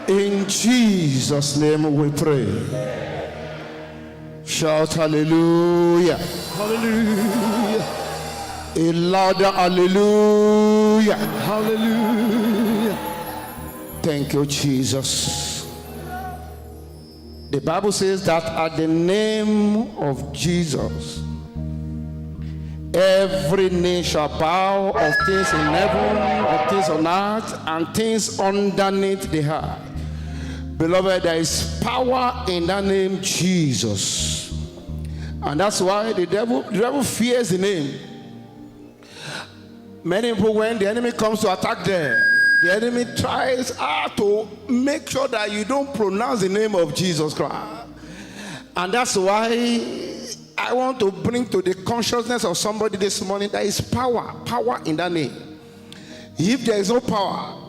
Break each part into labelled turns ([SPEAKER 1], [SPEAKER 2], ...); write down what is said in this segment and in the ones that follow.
[SPEAKER 1] In Jesus' name we pray. Shout hallelujah.
[SPEAKER 2] Hallelujah.
[SPEAKER 1] A louder hallelujah.
[SPEAKER 2] Hallelujah.
[SPEAKER 1] Thank you, Jesus. The Bible says that at the name of Jesus, every knee shall bow, of things in heaven, of things on earth, and things underneath the earth. Beloved, there is power in that name, Jesus. And that's why the devil fears the name. Many people, when the enemy comes to attack them, the enemy tries to make sure that you don't pronounce the name of Jesus Christ. And that's why I want to bring to the consciousness of somebody this morning, there is power in that name. If there is no power,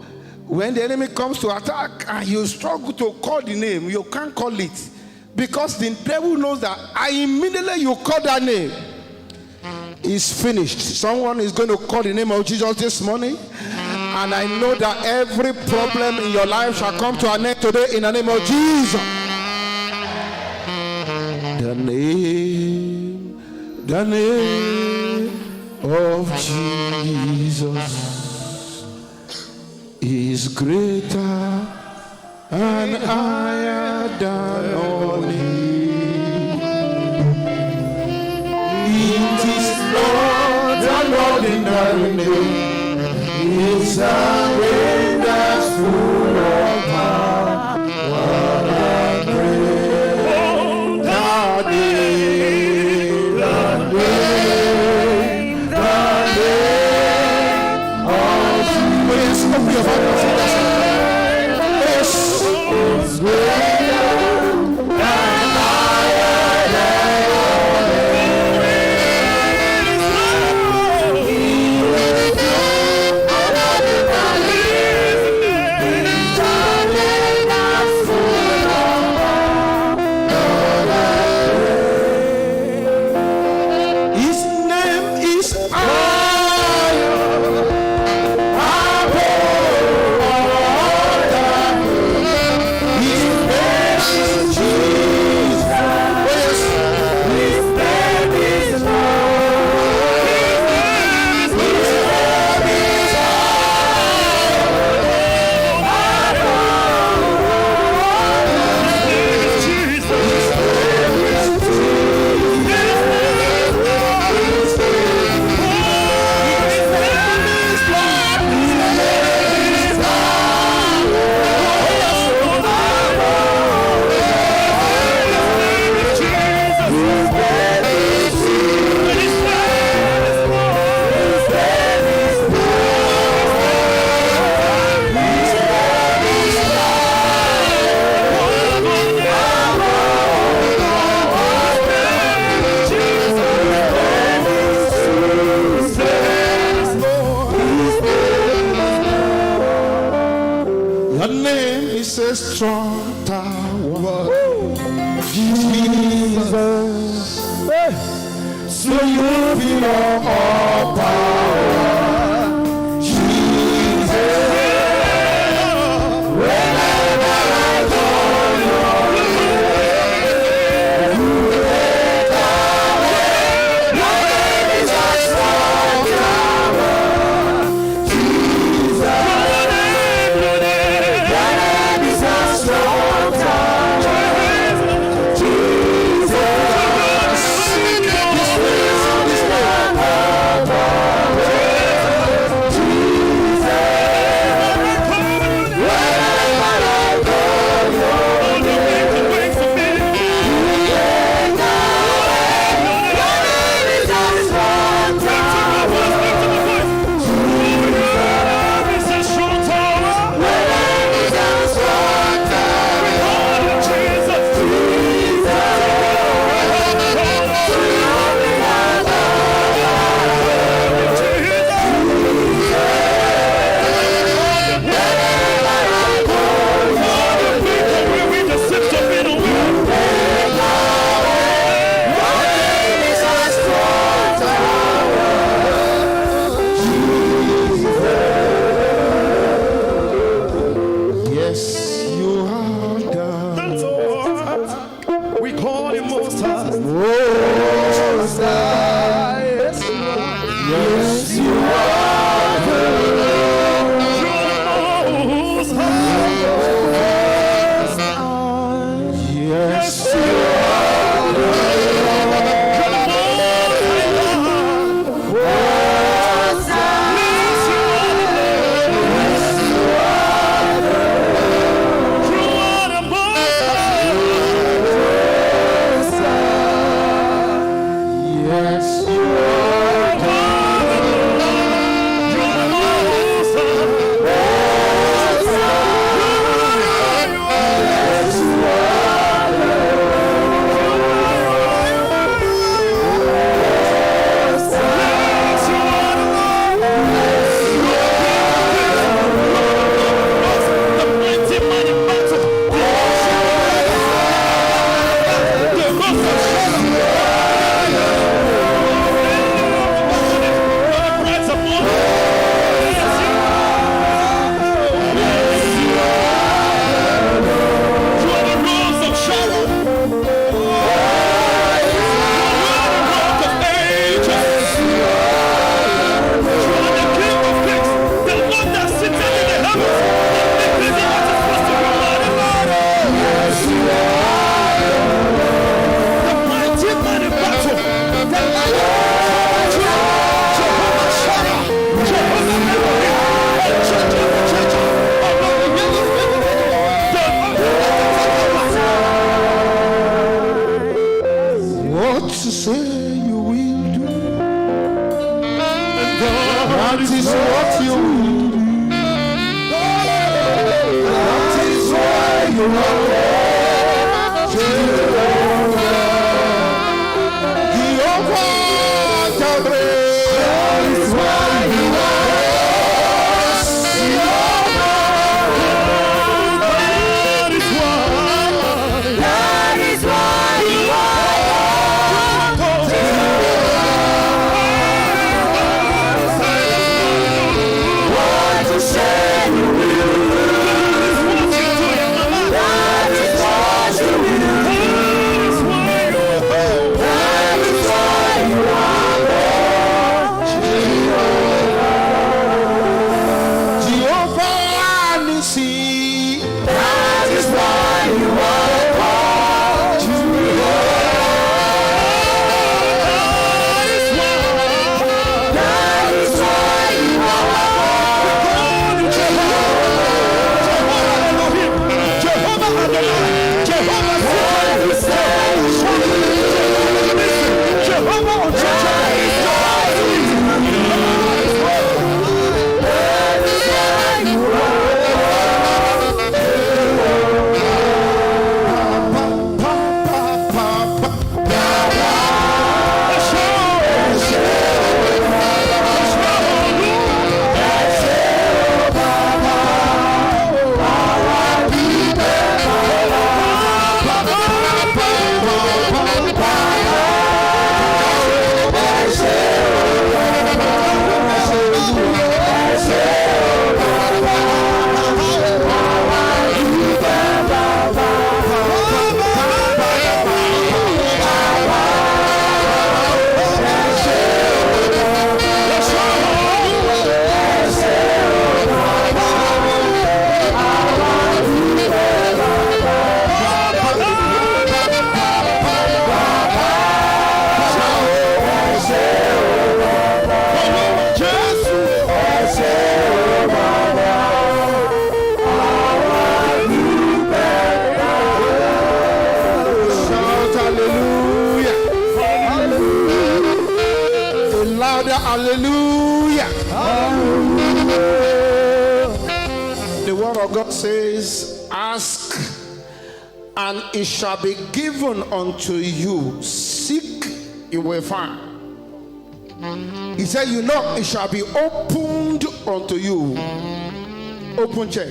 [SPEAKER 1] when the enemy comes to attack and you struggle to call the name, you can't call it. Because the devil knows that immediately you call that name, it's finished. Someone is going to call the name of Jesus this morning. And I know that every problem in your life shall come to an end today in the name of Jesus. The name of Jesus is greater and higher than all name. It is not an ordinary name. It's a name that's full of power. What I pray, the name of Jesus. Open your heart and say that. Yes, it's greater and higher than all strong tower, Jesus. So you feel all power, Jesus. Whenever I call your name, you take away. Your name is a strong tower, Jesus. Jesus, That is what you do. That is why you are there. Jehovah Jireh. That is why you are hallelujah. Hallelujah. The word of God says, ask and it shall be given unto you. Seek, you will find. He said, you know, it shall be opened unto you. Open check.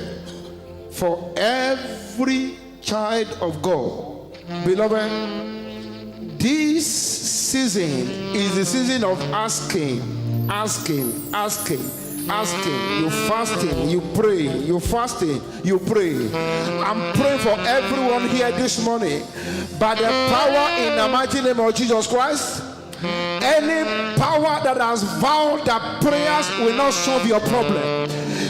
[SPEAKER 1] For every child of God. Beloved, this season is the season of asking. You fasting, you pray, you fasting, you pray. I'm praying for everyone here this morning by the power in the mighty name of Jesus Christ. Any power that has vowed that prayers will not solve your problem,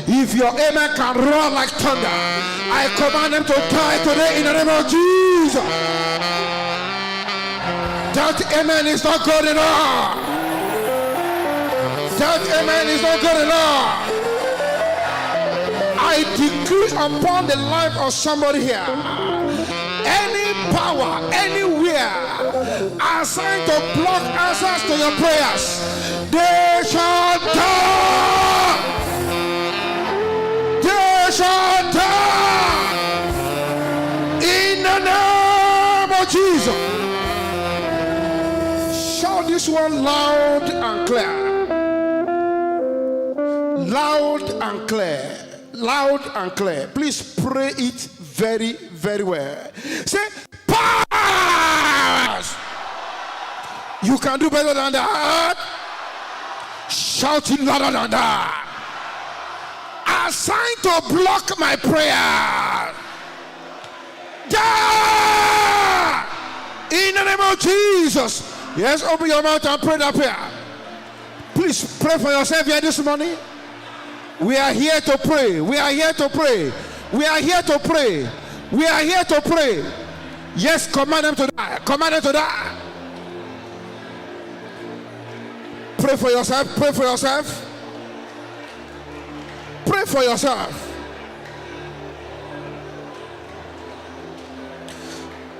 [SPEAKER 1] if your amen can roar like thunder, I command them to die today in the name of Jesus. That amen is not good enough. That amen is not good enough. I decree upon the life of somebody here, any power, anywhere, assigned to block answers to your prayers, they shall die. They shall die. In the name of Jesus. Shout this one loud and clear. Loud and clear. Loud and clear. Please pray it very, very well. Say, pass! You can do better than that. Shout it louder than that. Assigned to block my prayer. Die! In the name of Jesus. Yes, open your mouth and pray that prayer. Please pray for yourself here this morning. We are here to pray. We are here to pray. We are here to pray. We are here to pray. Yes, command them to die. Command them to die. Pray for yourself. Pray for yourself. Pray for yourself.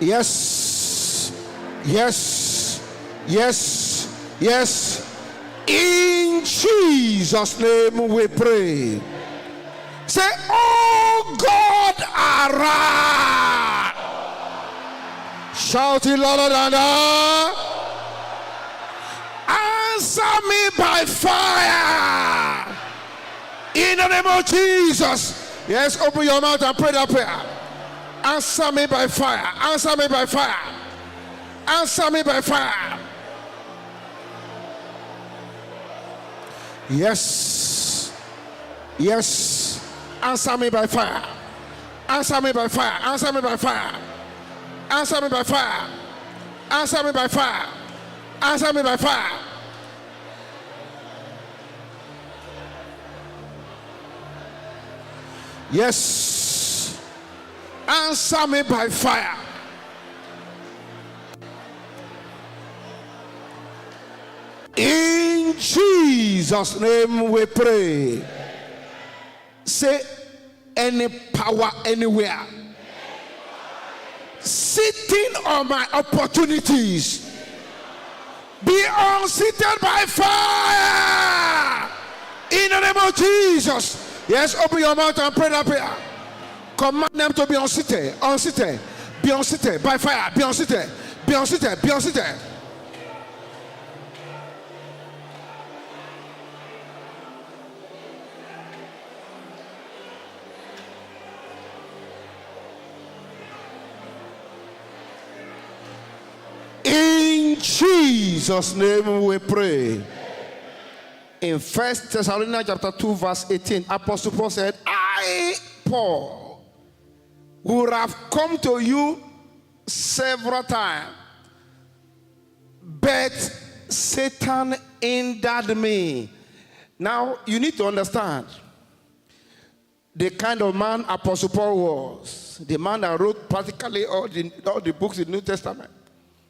[SPEAKER 1] Yes. Yes. Yes. Yes. In Jesus' name we pray. Say, oh God, arise. Shout it louder than that. Answer me by fire. In the name of Jesus. Yes, open your mouth and pray that prayer. Answer me by fire. Answer me by fire. Answer me by fire. Yes. Yes. Answer me by fire. Answer me by fire. Answer me by fire. Answer me by fire. Answer me by fire. Answer me by fire. Yes. Answer me by fire. In Jesus' name we pray. Say, any power anywhere sitting on my opportunities, be unseated by fire. In the name of Jesus. Yes, open your mouth and pray that prayer. Command them to be unseated, unseated, be unseated by fire, be unseated, be unseated, be unseated. In Jesus' name we pray. In 1 Thessalonians chapter 2 verse 18, Apostle Paul said, I, Paul, would have come to you several times, but Satan hindered me. Now, you need to understand the kind of man Apostle Paul was. The man that wrote practically all the books in the New Testament,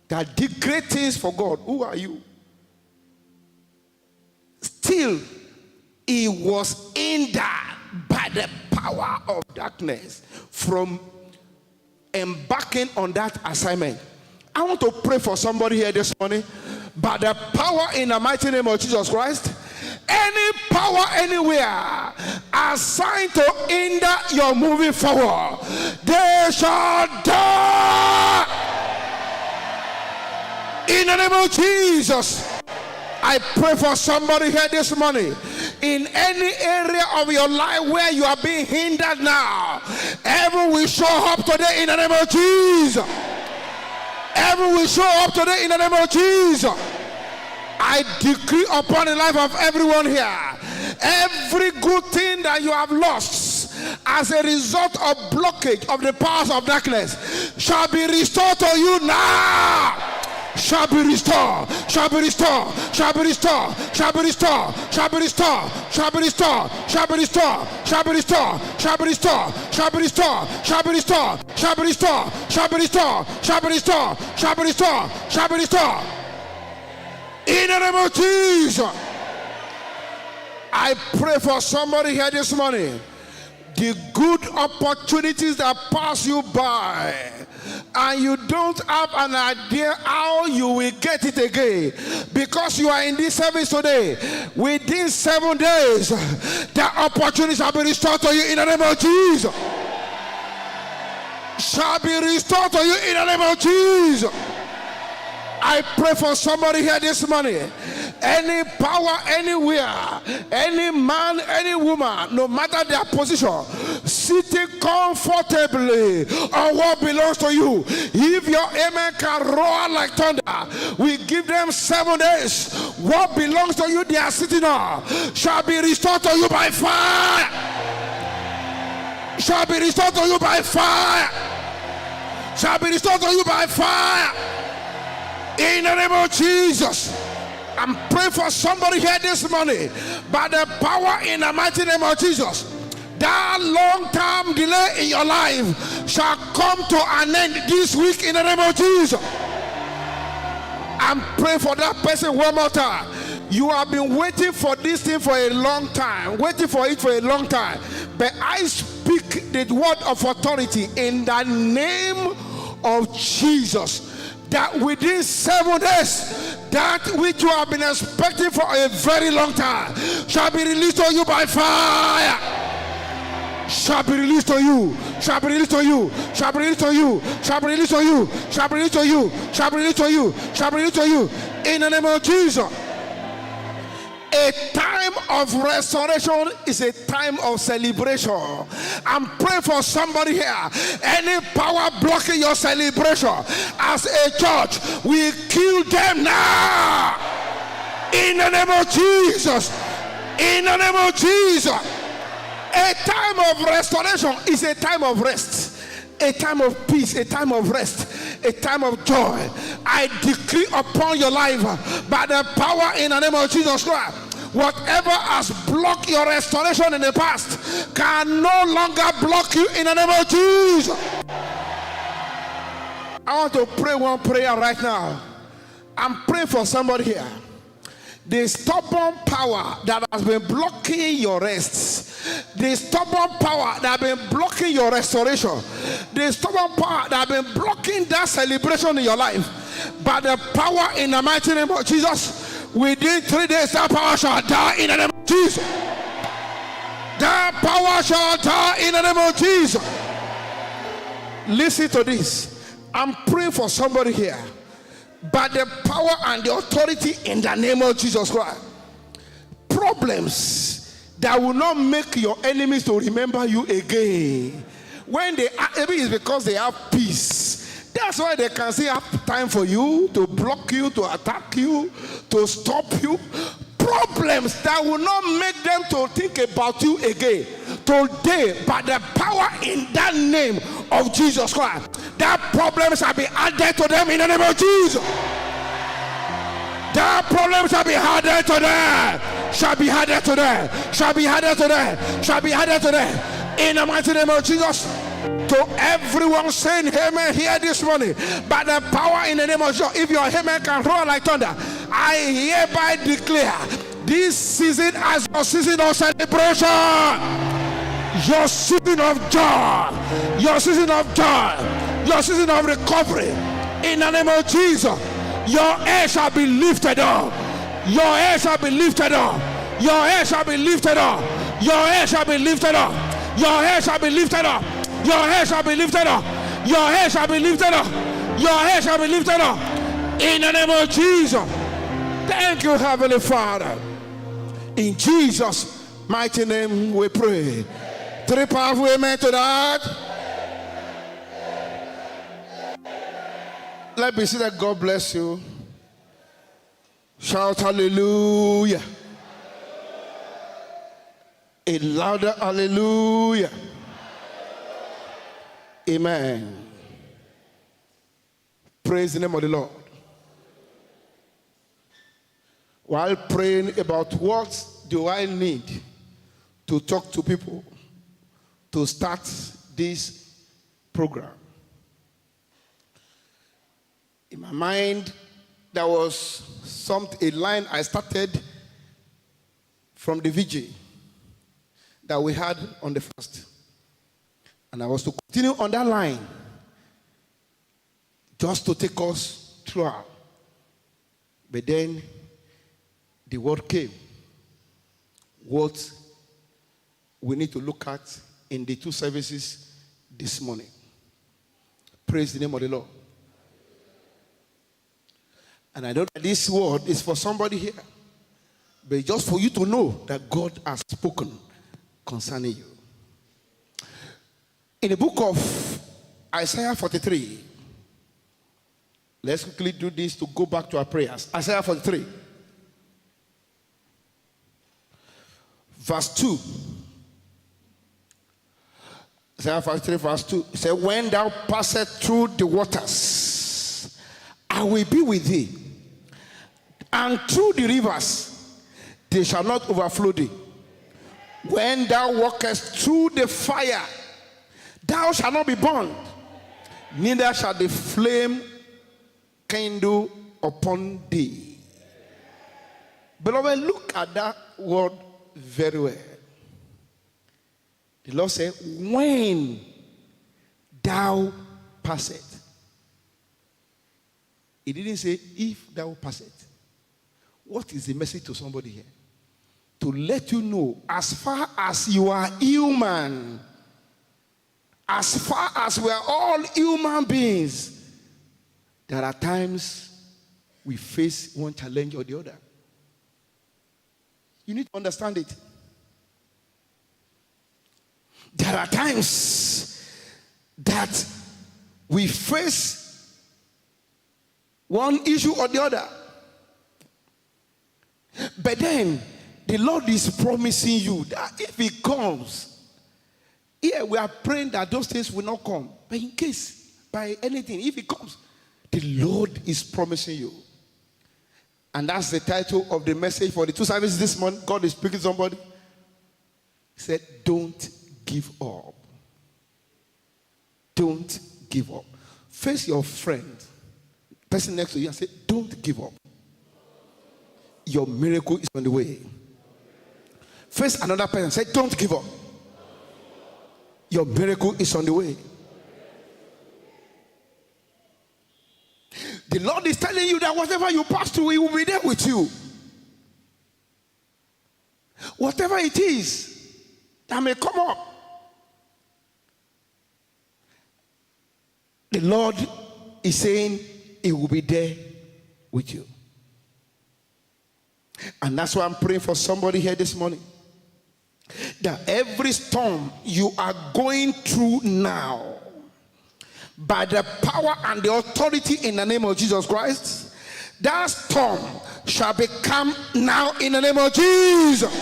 [SPEAKER 1] that did great things for God. Who are you? Still, he was hindered by the power of darkness from embarking on that assignment. I want to pray for somebody here this morning. By the power in the mighty name of Jesus Christ, any power anywhere assigned to hinder your moving forward, they shall die. In the name of Jesus. I pray for somebody here this morning. In any area of your life where you are being hindered now, heaven will show up today in the name of Jesus. Heaven will show up today in the name of Jesus. I decree upon the life of everyone here, every good thing that you have lost as a result of blockage of the powers of darkness shall be restored to you now. Shall be restored, shall be restored, shall be restored, shall be restored, shall be restored, shall be restored, shall be restored, shall be restored, shall be restored, shall be restored, shall be restored, shall be restored, shall be restored, shall be restored, shall be restored, shall be restored. In the name of Jesus, I pray for somebody here this morning. The good opportunities that pass you by, and you don't have an idea how you will get it again, because you are in this service today. Within 7 days, the opportunities shall be restored to you in the name of Jesus. Shall be restored to you in the name of Jesus. I pray for somebody here this morning. Any power anywhere, any man, any woman, no matter their position, sitting comfortably on what belongs to you. If your amen can roar like thunder, we give them 7 days. What belongs to you, they are sitting on, shall be restored to you by fire. Shall be restored to you by fire. Shall be restored to you by fire. In the name of Jesus. I'm praying for somebody here this morning. By the power in the mighty name of Jesus, that long-term delay in your life shall come to an end this week in the name of Jesus. I'm praying for that person one more time. You have been waiting for this thing for a long time, waiting for it for a long time. But I speak the word of authority in the name of Jesus. that within 7 days, that which you have been expecting for a very long time shall be released to you by fire. Shall be released to you, shall be released to you, shall be released to you, shall be released to you, shall be released to you, shall be released to you, shall be released to you, in the name of Jesus. A time of restoration is a time of celebration. I'm praying for somebody here. Any power blocking your celebration as a church, we kill them now. In the name of Jesus. In the name of Jesus. A time of restoration is a time of rest, a time of peace, a time of rest, a time of joy. I decree upon your life by the power in the name of Jesus Christ, whatever has blocked your restoration in the past can no longer block you in the name of Jesus. I want to pray one prayer right now. I'm praying for somebody here. The stubborn power that has been blocking your rest, the stubborn power that has been blocking your restoration, the stubborn power that has been blocking that celebration in your life, by the power in the mighty name of Jesus, within 3 days that power shall die in the name of Jesus. That power shall die in the name of Jesus. Listen to this. I'm praying for somebody here. By the power and the authority in the name of Jesus Christ, problems that will not make your enemies to remember you again. When they are, maybe it's because they have peace. That's why they can see have time for you, to block you, to attack you, to stop you. Problems that will not make them to think about you again. Today, by the power in that name of Jesus Christ, that problem shall be added to them in the name of Jesus. That problem shall be added to them. Shall be added to them. Shall be added to them. Shall be added to them. In the mighty name of Jesus. To everyone saying amen here this morning, by the power in the name of Jesus, if your amen can roar like thunder, I hereby declare this season as your season of celebration, your season of joy, your season of joy, your season of recovery. In the name of Jesus, your head shall be lifted up. Your head shall be lifted up. Your head shall be lifted up. Your head shall be lifted up. Your head shall be lifted up. Your head shall be lifted up. Your head shall be lifted up. Your head shall be lifted up. In the name of Jesus. Thank you, Heavenly Father. In Jesus' mighty name we pray. 3 powerful amen to that. Let me see that. God bless you. Shout hallelujah. A louder hallelujah. Amen. Praise the name of the Lord. While praying about what do I need to talk to people to start this program, in my mind there was a line I started from the VJ that we had on the first. And I was to continue on that line just to take us throughout. But then the word came. What we need to look at in the 2 services this morning. Praise the name of the Lord. And I know that this word is for somebody here. But just for you to know that God has spoken concerning you. In the book of Isaiah 43, let's quickly do this to go back to our prayers. Isaiah 43, verse 2. Isaiah 43, verse 2. It says, when thou passest through the waters, I will be with thee. And through the rivers, they shall not overflow thee. When thou walkest through the fire, thou shalt not be burned, neither shall the flame kindle upon thee. Beloved, look at that word very well. The Lord said, when thou passest. He didn't say, if thou pass it. What is the message to somebody here? To let you know, as far as you are human, as far as we are all human beings, there are times we face one challenge or the other. You need to understand it. There are times that we face one issue or the other. But then, the Lord is promising you that if He comes, here we are praying that those things will not come. But in case, by anything, if it comes, the Lord is promising you. And that's the title of the message for the two services this morning. God is speaking to somebody. He said, don't give up. Don't give up. Face your friend, person next to you, and say, don't give up. Your miracle is on the way. Face another person, say, don't give up. Your miracle is on the way. The Lord is telling you that whatever you pass through, He will be there with you. Whatever it is that may come up, the Lord is saying He will be there with you. And that's why I'm praying for somebody here this morning, that every storm you are going through now, by the power and the authority in the name of Jesus Christ, that storm shall become now in the name of Jesus.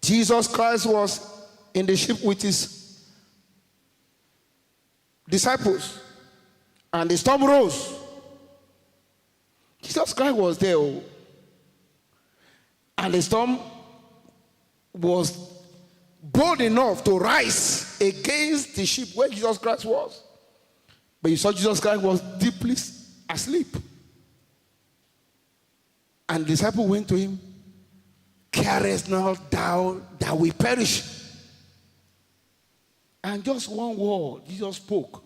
[SPEAKER 1] Jesus Christ was in the ship with His disciples, and the storm rose. Jesus Christ was there, and the storm was bold enough to rise against the ship where Jesus Christ was. But you saw Jesus Christ was deeply asleep. And the disciple went to Him, carest not thou that we perish. And just one word Jesus spoke,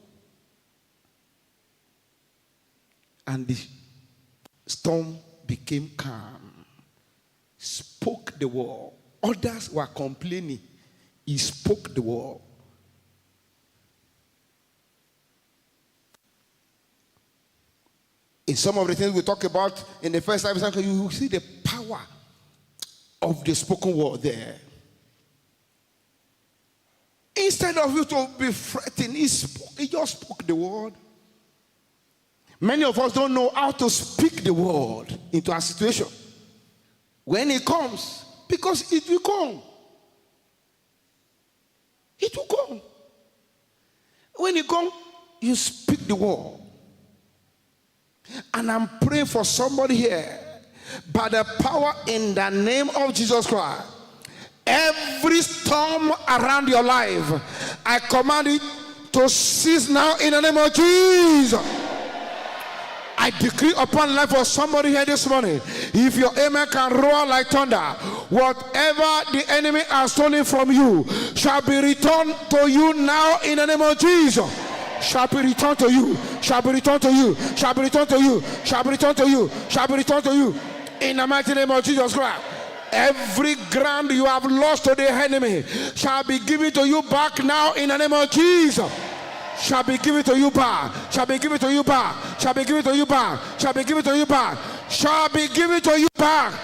[SPEAKER 1] and the storm became calm. Spoke the word. Others were complaining. He spoke the word. In some of the things we talk about in the first service, you will see the power of the spoken word there. Instead of you to be fretting, he just spoke the word. Many of us don't know how to speak the word into our situation. When it comes, because it will come. It will come. When it comes, you speak the word. And I'm praying for somebody here, by the power in the name of Jesus Christ, every storm around your life, I command it to cease now in the name of Jesus. I decree upon life for somebody here this morning, if your amen can roar like thunder, whatever the enemy has stolen from you shall be returned to you now in the name of Jesus. Shall be returned to you, shall be returned to you, shall be returned to you, shall be returned to you, shall be returned to you in the mighty name of Jesus Christ. Every ground you have lost to the enemy shall be given to you back now in the name of Jesus. Shall be given to you back, shall be given to you back, shall be given to you back, shall be given to you back, shall be given to you back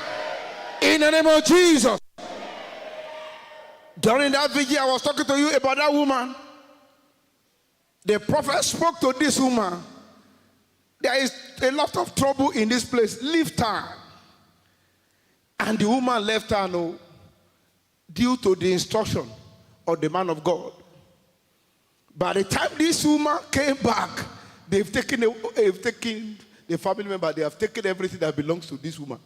[SPEAKER 1] in the name of Jesus. During that video, I was talking to you about that woman. The prophet spoke to this woman. There is a lot of trouble in this place. Leave her. And the woman left her, no, due to the instruction of the man of God. By the time this woman came back, they've taken the family member, they have taken everything that belongs to this woman.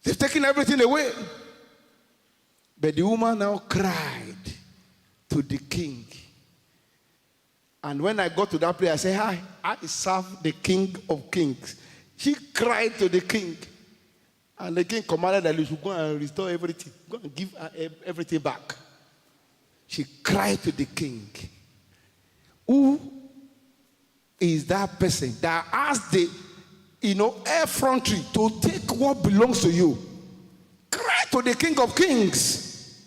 [SPEAKER 1] They've taken everything away. But the woman now cried to the king. And when I got to that place, I said, hi, I serve the King of Kings. She cried to the king. And the king commanded that you should go and restore everything. Go and give her everything back. She cried to the king. Who is that person that has the effrontery to take what belongs to you? Cry to the King of Kings.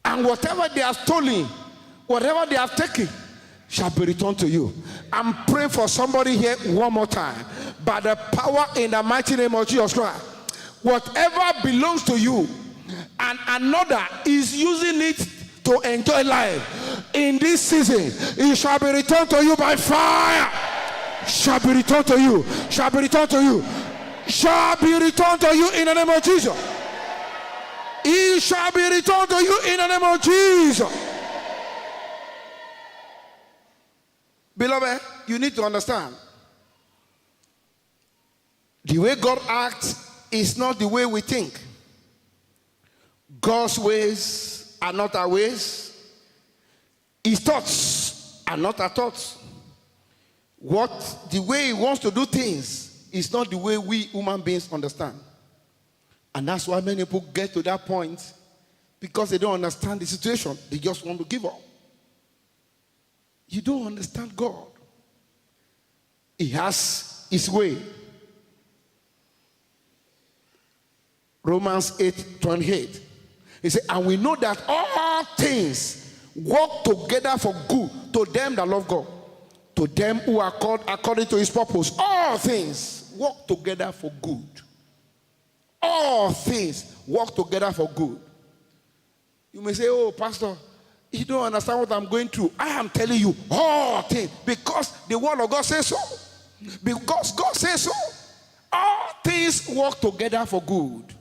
[SPEAKER 1] And whatever they have stolen, whatever they have taken, shall be returned to you. I'm praying for somebody here one more time. By the power in the mighty name of Jesus Christ, whatever belongs to you and another is using it to enjoy life in this season, it shall be returned to you by fire. Shall be returned to you. Shall be returned to you. Shall be returned to you in the name of Jesus. It shall be returned to you in the name of Jesus. Beloved, you need to understand. The way God acts is not the way we think. God's ways are not our ways. His thoughts are not our thoughts. The way he wants to do things is not the way we human beings understand. And that's why many people get to that point, because they don't understand the situation. They just want to give up. You don't understand God. He has his way. Romans 8:28. He said, and we know that all things work together for good to them that love God, to them who are called according to his purpose. All things work together for good. All things work together for good. You may say, oh, Pastor, you don't understand what I'm going through. I am telling you all things, because the word of God says so. Because God says so. All things work together for good.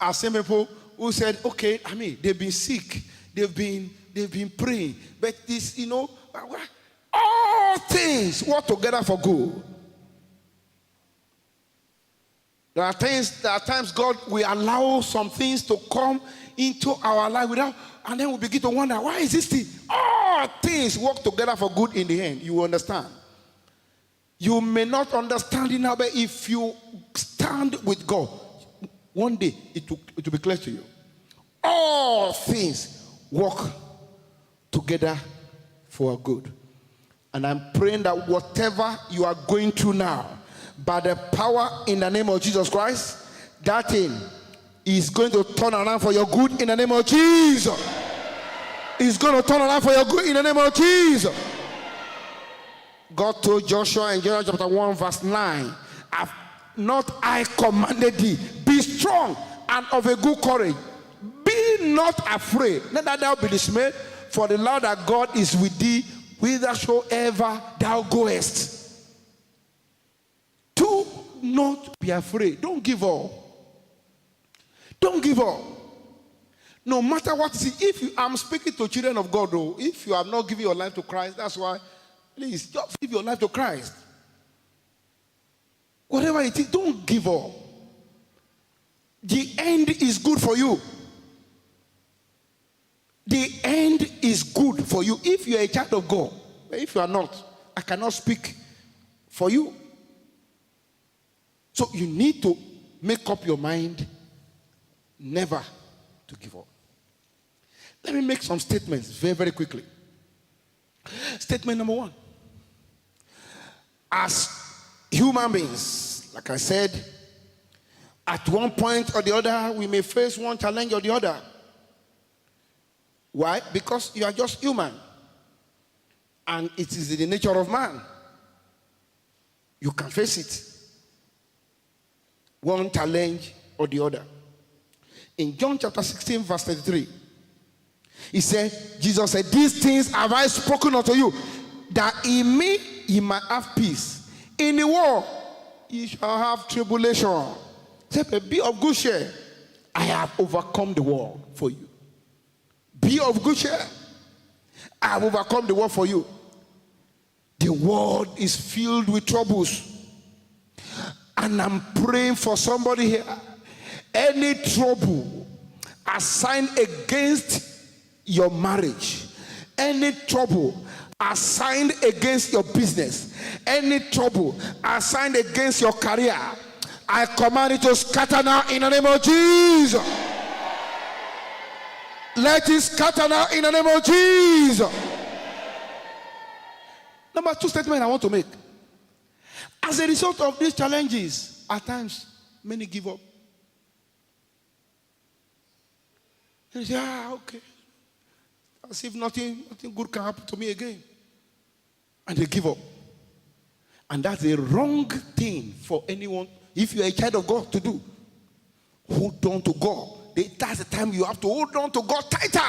[SPEAKER 1] I've seen people who said, okay, they've been sick, they've been praying, but this, all things work together for good. There are times God will allow some things to come into our life and then we begin to wonder, why is this thing? All things work together for good in the end. You understand? You may not understand it now, but if you stand with God, one day it will be clear to you. All things work together for good. And I'm praying that whatever you are going through now, by the power in the name of Jesus Christ, that thing is going to turn around for your good in the name of Jesus. It's going to turn around for your good in the name of Jesus. God told Joshua in Joshua chapter 1 verse 9, have not I commanded thee, be strong and of a good courage. Be not afraid, neither thou be dismayed, for the Lord thy God is with thee, whithersoever thou goest. Do not be afraid. Don't give up. Don't give up. No matter what it is. I'm speaking to children of God, though. If you have not given your life to Christ, that's why, please, just give your life to Christ. Whatever it is, don't give up. The end is good for you. The end is good for you if you are a child of God. But if you are not, I cannot speak for you. So you need to make up your mind never to give up. Let me make some statements very, very quickly. Statement number 1. As human beings, like I said, at one point or the other, we may face one challenge or the other. Why? Because you are just human. And it is in the nature of man. You can face it. One challenge or the other. In John chapter 16 verse 33, Jesus said, these things have I spoken unto you, that in me ye might have peace. In the world ye shall have tribulation. He said, be of good cheer. I have overcome the world for you. Be of good cheer. I have overcome the world for you. The world is filled with troubles. And I'm praying for somebody here. Any trouble assigned against your marriage, any trouble assigned against your business, any trouble assigned against your career, I command it to scatter now in the name of Jesus. Let it scatter now in the name of Jesus. Number two statement I want to make. As a result of these challenges, at times, many give up. They say, okay. As if nothing good can happen to me again. And they give up. And that's a wrong thing for anyone, if you're a child of God, to do. Hold on to God. That's the time you have to hold on to God tighter.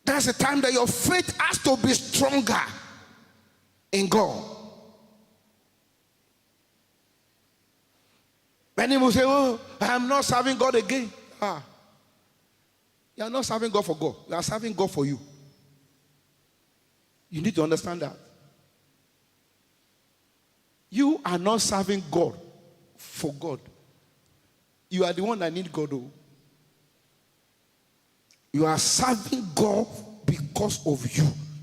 [SPEAKER 1] That's the time that your faith has to be stronger in God. Many will say, oh, I'm not serving God again. You are not serving God for God. You are serving God for you. You need to understand that. You are not serving God for God. You are the one that need God. Oh. You are serving God because of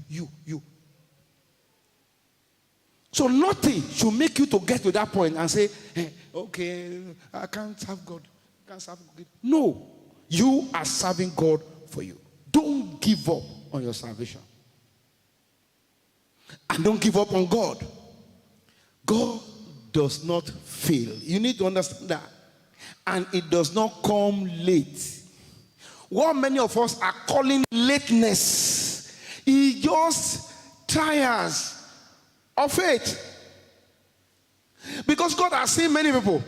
[SPEAKER 1] you. So nothing should make you to get to that point and say, hey, okay, I can't serve God. I can't serve God. No. You are serving God for you. Don't give up on your salvation. And don't give up on God. God does not fail. You need to understand that. And it does not come late. What many of us are calling lateness is just trials of faith. Because God has seen many people.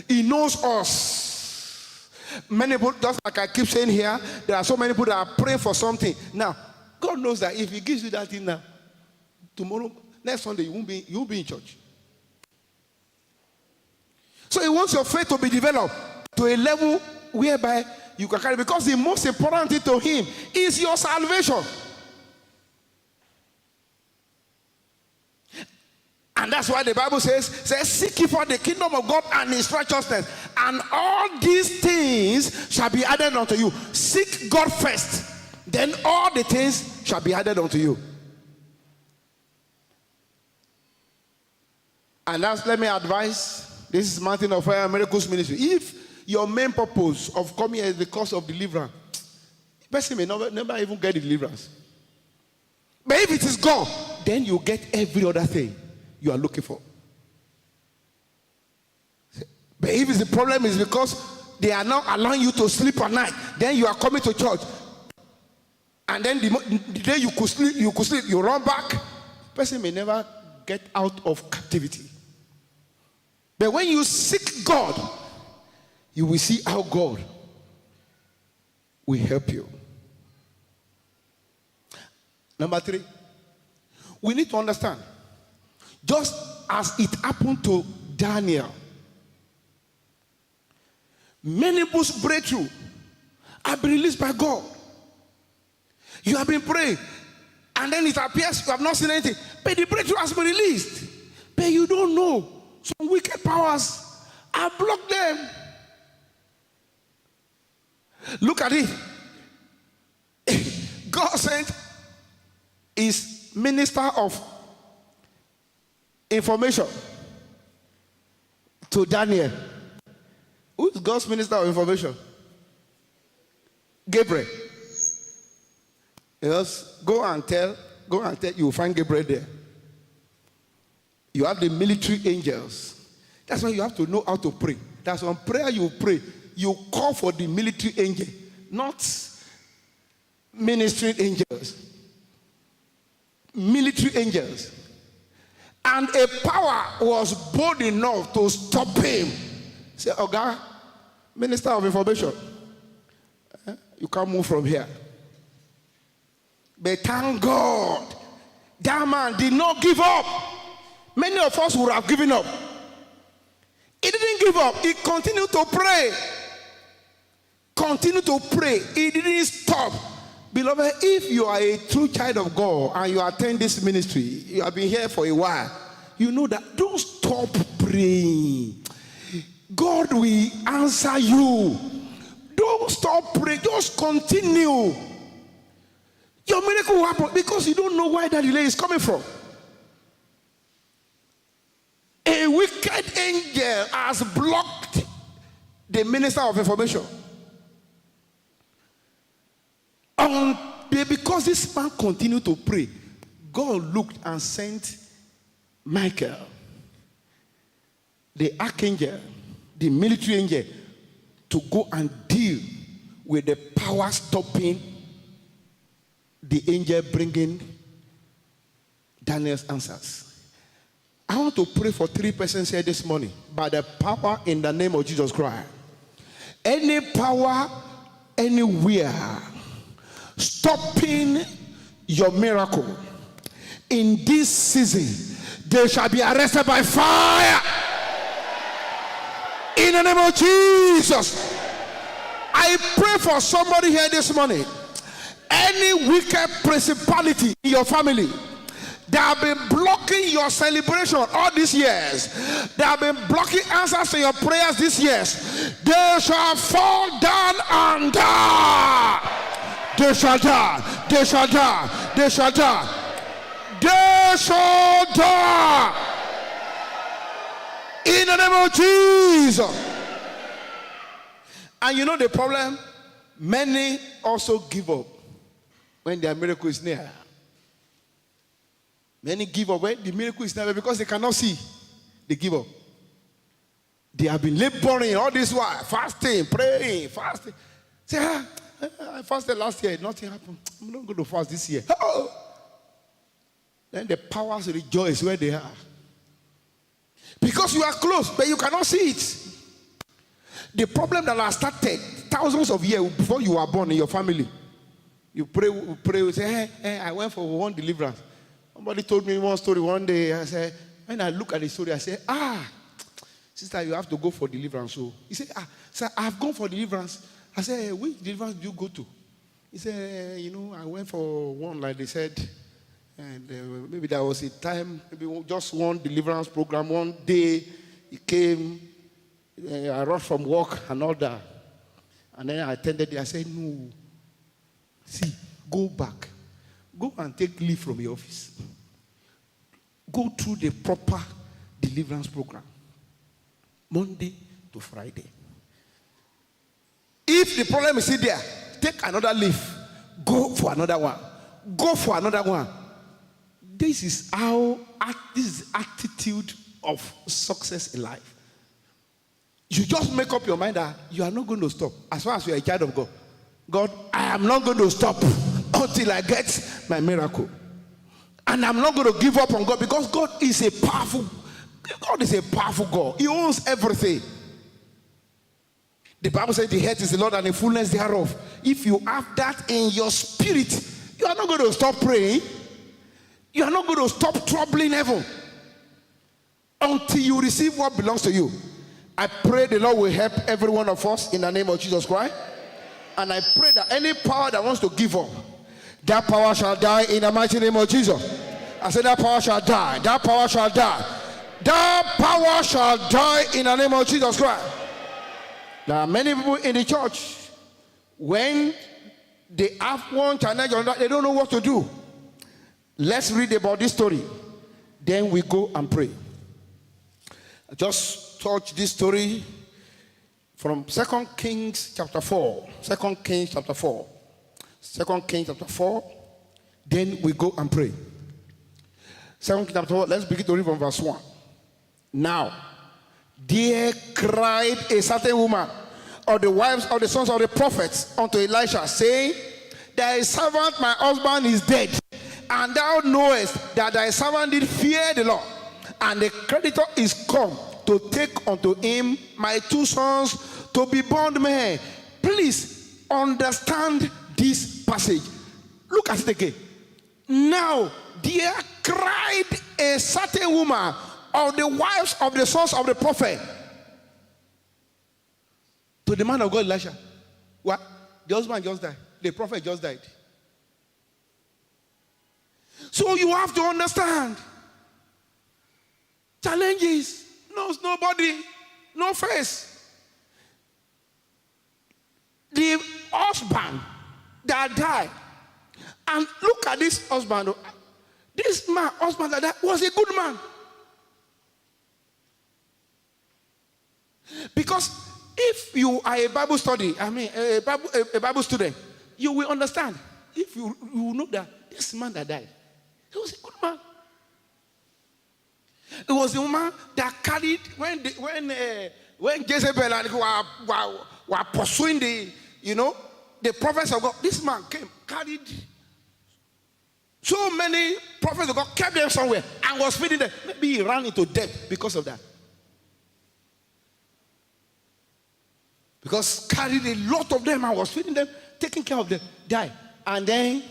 [SPEAKER 1] He knows us. Many people, just like I keep saying here, there are so many people that are praying for something. Now, God knows that if He gives you that thing now, tomorrow, next Sunday, you won't be in church. So He wants your faith to be developed to a level whereby you can carry, because the most important thing to Him is your salvation. And that's why the Bible says, seek ye for the kingdom of God and His righteousness, and all these things shall be added unto you. Seek God first, then all the things shall be added unto you. And that's, let me advise, this is Mountain of Fire Miracles Ministry. If your main purpose of coming here is the cause of deliverance, person may never even get the deliverance. But if it is God, then you get every other thing you are looking for. But if the problem is because they are not allowing you to sleep at night, then you are coming to church, and then the day you could sleep, you run back. Person may never get out of captivity. But when you seek God, you will see how God will help you. Number 3, we need to understand, just as it happened to Daniel, many people's breakthrough have been released by God. You have been praying, and then it appears you have not seen anything, but the breakthrough has been released. But you don't know. Some wicked powers have blocked them. Look at it. God sent His minister of information to Daniel. Who is God's minister of information? Gabriel. Yes, go and tell, you will find Gabriel there. You have the military angels. That's why you have to know how to pray. That's when prayer you pray, you call for the military angel, not ministering angels. Military angels. And a power was bold enough to stop him. Say, Oga, minister of information, you can't move from here. But thank God, that man did not give up. Many of us would have given up. He didn't give up. He continued to pray. Continue to pray. He didn't stop. Beloved, if you are a true child of God and you attend this ministry, you have been here for a while, you know that don't stop praying. God will answer you. Don't stop praying. Just continue. Your miracle will happen because you don't know where that delay is coming from. A wicked angel has blocked the minister of information because this man continued to pray, God looked and sent Michael, the archangel, the military angel, to go and deal with the power stopping the angel bringing Daniel's answers. I want to pray for 3 persons here this morning by the power in the name of Jesus Christ. Any power anywhere stopping your miracle in this season, they shall be arrested by fire in the name of Jesus. I pray for somebody here this morning. Any wicked principality in your family that have been blocking your celebration all these years, that have been blocking answers to your prayers these years, they shall fall down and die. They shall die. They shall die. They shall die. They shall die. In the name of Jesus. And you know the problem? Many also give up when their miracle is near. Many give up when the miracle is near because they cannot see. They give up. They have been laboring all this while, fasting, praying, fasting. Say, I fasted last year, nothing happened. I'm not going to fast this year. Oh. Then the powers rejoice where they are. Because you are close, but you cannot see it. The problem that has started thousands of years before you were born in your family. You pray, you say, hey, I went for one deliverance. Somebody told me one story one day. I said, when I look at the story, I said, sister, you have to go for deliverance. So he said, sir, I've gone for deliverance. I said, which deliverance do you go to? He said, I went for one, like they said, and maybe there was a time, maybe just one deliverance program. One day, he came, I rushed from work and all that. And then I attended it. I said, no. See, go back. Go and take leave from your office. Go through the proper deliverance program. Monday to Friday. If the problem is still there, take another leave. Go for another one. Go for another one. This is attitude of success in life. You just make up your mind that you are not going to stop. As far as you are a child of God. God, I am not going to stop until I get my miracle. And I'm not going to give up on God because God is a powerful God. He owns everything. The Bible says the earth is the Lord and the fullness thereof. If you have that in your spirit, you are not going to stop praying. You are not going to stop troubling heaven until you receive what belongs to you. I pray the Lord will help every one of us in the name of Jesus Christ. And I pray that any power that wants to give up, that power shall die in the mighty name of Jesus. I said that power shall die. That power shall die. That power shall die in the name of Jesus Christ. There are many people in the church, when they have one challenge or another, they don't know what to do. Let's read about this story. Then we go and pray. I just touch this story from 2 Kings chapter 4. 2 Kings chapter 4. 2 Kings chapter 4. Then we go and pray. 2 Kings chapter 4. Let's begin to read from verse 1. Now, there cried a certain woman of the wives of the sons of the prophets unto Elisha, saying, thy servant my husband is dead, and thou knowest that thy servant did fear the Lord, and the creditor is come to take unto him my 2 sons to be bondmen. Please understand this passage. Look at it again. Now there cried a certain woman of the wives of the sons of the prophet to the man of God Elisha. What? The husband just died. The prophet just died. So you have to understand. Challenges. Nobody. No face. The husband that died. And look at this husband. This man, husband that died, was a good man. Because if you are a Bible study, a Bible student, you will understand if you know that this man that died, he was a good man. It was the woman that carried when Jezebel and were pursuing the prophets of God. This man came, carried so many prophets of God, kept them somewhere and was feeding them. Maybe he ran into debt because of that. Because carried a lot of them and was feeding them, taking care of them, died. And then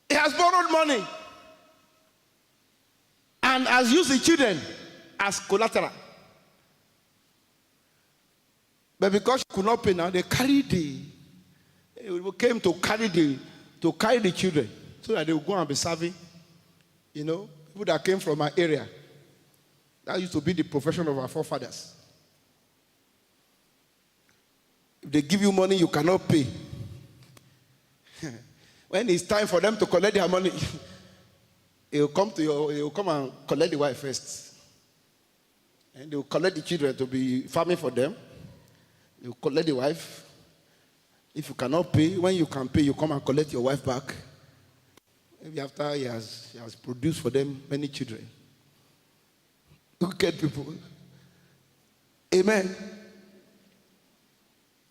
[SPEAKER 1] he has borrowed money and has used the children as collateral. But because she could not pay now, they came to carry the children so that they would go and be serving, people that came from my area. That used to be the profession of our forefathers. If they give you money, you cannot pay. When it's time for them to collect their money, He'll come and collect the wife first. And they will collect the children to be farming for them. They will collect the wife. If you cannot pay, when you can pay, you come and collect your wife back. Maybe after he has produced for them many children. Look at people. Amen.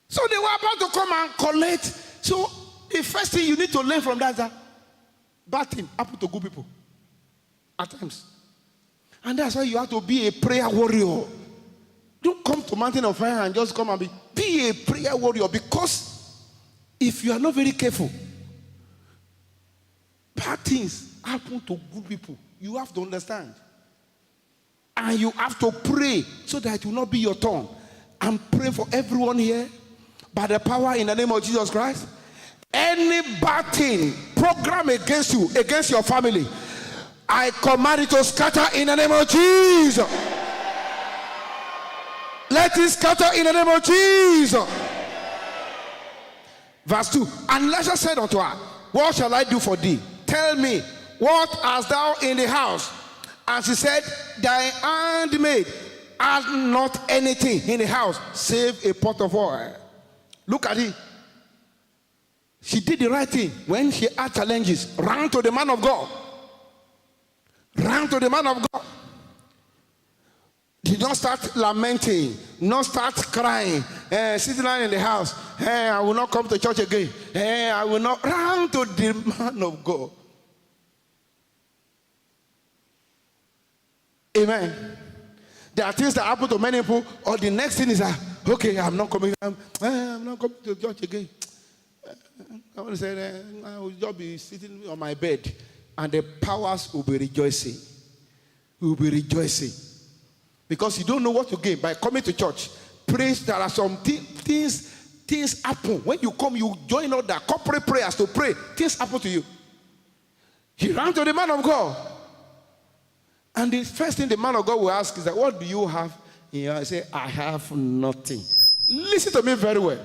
[SPEAKER 1] So they were about to come and collect. So the first thing you need to learn from that is that bad thing happen to good people at times. And that's why you have to be a prayer warrior. Don't come to Mountain of Fire and just come and be a prayer warrior, because if you are not very careful, bad things happen to good people. You have to understand. And you have to pray so that it will not be your turn. I'm praying for everyone here by the power in the name of Jesus Christ. Any bad thing program against you, against your family, I command it to scatter in the name of Jesus. Let it scatter in the name of Jesus. Verse 2. And Elisha said unto her, what shall I do for thee? Tell me, what hast thou in the house? And she said, thy handmaid has not anything in the house save a pot of oil. Look at it. She did the right thing. When she had challenges, ran to the man of God. Ran to the man of God. Did not start lamenting, not start crying, sitting down in the house. Hey, I will not come to church again. Hey, I will not. Ran to the man of God. Amen. There are things that happen to many people, or the next thing is that, okay, I'm not coming. I'm not coming to church again. I want to say, I will just be sitting on my bed, and the powers will be rejoicing. We will be rejoicing. Because you don't know what to gain by coming to church. Praise, there are some things happen. When you come, you join all the corporate prayers to pray. Things happen to you. He ran to the man of God. And the first thing the man of God will ask is that, what do you have? I say, I have nothing. Listen to me very well.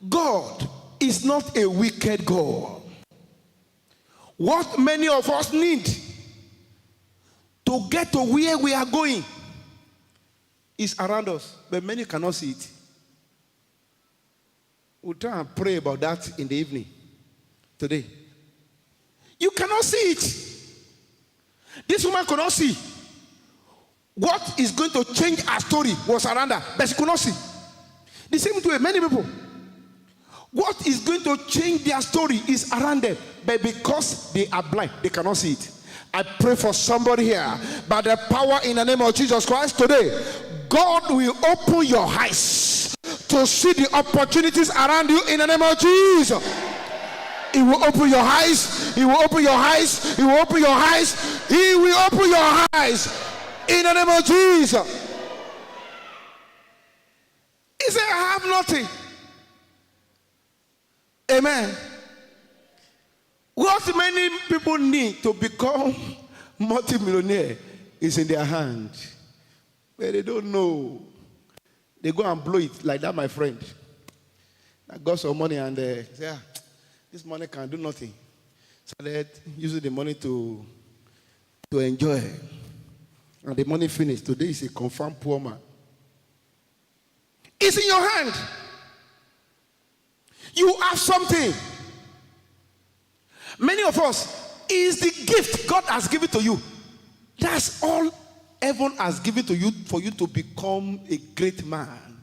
[SPEAKER 1] God is not a wicked God. What many of us need to get to where we are going is around us, but many cannot see it. We'll try and pray about that in the evening today. You cannot see it. This woman could not see what is going to change her story was around her, but she could not see. The same way many people, what is going to change their story is around them, but because they are blind, they cannot see it. I pray for somebody here by the power in the name of Jesus Christ today. God will open your eyes to see the opportunities around you in the name of Jesus. He will open your eyes. He will open your eyes. He will open your eyes. He will open your eyes in the name of Jesus. He said, I have nothing. Amen. What many people need to become multimillionaire is in their hand. But they don't know. They go and blow it like that, my friend. I got some money and say, this money can do nothing. So they use the money to enjoy. And the money finished. Today is a confirmed poor man. It's in your hand. You have something. Many of us, is the gift God has given to you. That's all heaven has given to you for you to become a great man.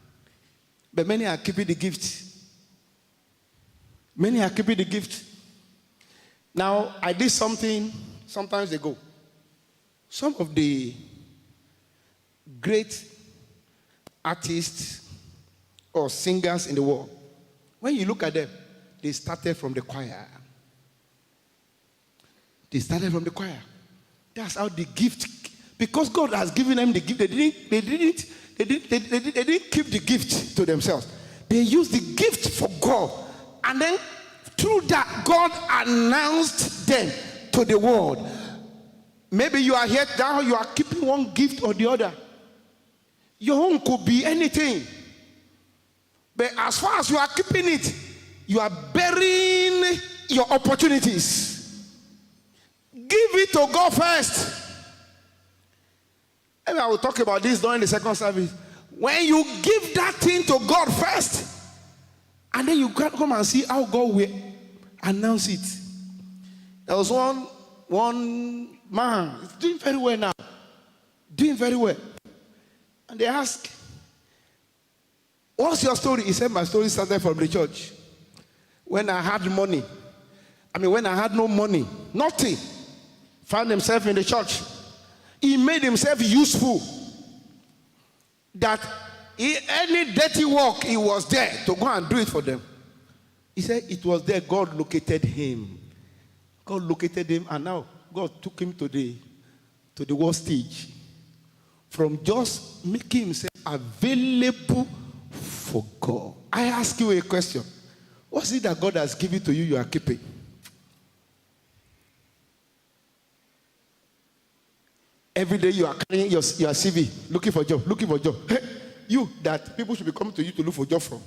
[SPEAKER 1] But many are keeping the gift. Many are keeping the gift. Now, I did something sometimes ago. Some of the great artists or singers in the world, when you look at them, they started from the choir. They started from the choir. That's how the gift, because God has given them the gift, they didn't keep the gift to themselves. They used the gift for God. And then through that, God announced them to the world. Maybe you are here now, you are keeping one gift or the other. Your own could be anything. But as far as you are keeping it, you are burying your opportunities. Give it to God first. Maybe I will talk about this during the second service. When you give that thing to God first, and then you can come and see how God will announce it. There was one man, he's doing very well now. Doing very well. And they asked, what's your story? He said, my story started from the church. When I had money. When I had no money. Nothing. Found himself in the church. He made himself useful. That any dirty work, he was there to go and do it for them. He said it was there God located him. God located him, and now God took him to the world stage. From just making himself available for God. I ask you a question. What's it that God has given to you, you are keeping? Every day you are carrying your CV, looking for a job, looking for a job. Hey, you that people should be coming to you to look for a job from.